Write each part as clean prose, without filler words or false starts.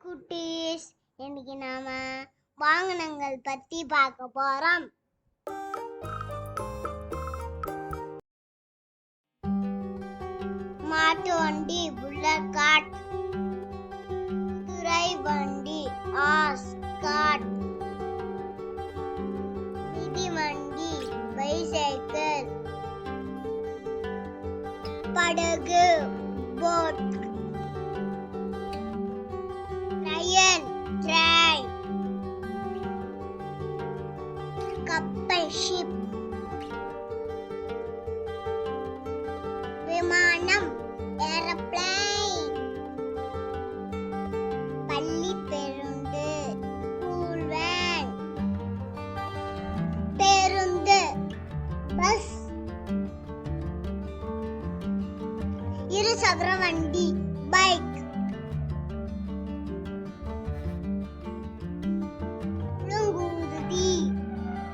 குட்டீஸ், இன்னைக்கு நாம வாகனங்கள் பத்தி பார்க்க போறோம். மாட்டு வண்டி புல்லக் காட், குதிரை வண்டி ஆஸ் காட், மிதிவண்டி பைசைக்கிள், படகு போட், ட்ரெயின், கப்பல் ஷிப், விமானம் ஏரோப்ளேன், பள்ளி பேருந்து ஸ்கூல் வேன், பேருந்து பஸ், இருசக்கர வண்டி பைக்,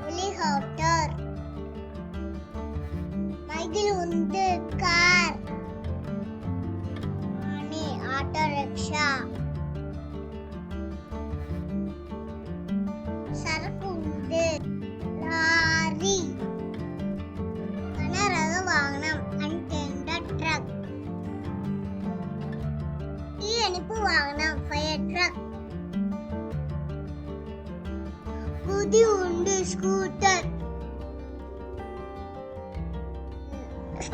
ஹெலிகாப்டர், மகிழுந்து கார், ஆட்டோ ரிக்ஷா, சரக்கு உந்து லாரி, கனரக வாகனம் அன்டெண்டட் ட்ரக், தீயணைப்பு வாகனம் ஃபயர் ட்ரக், குதி உண்டு ஸ்கூட்டர்.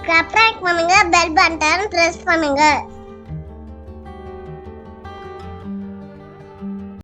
சப்ஸ்கிரைப் பண்ணுங்க, பெல் பட்டன் பிரஸ் பண்ணுங்க.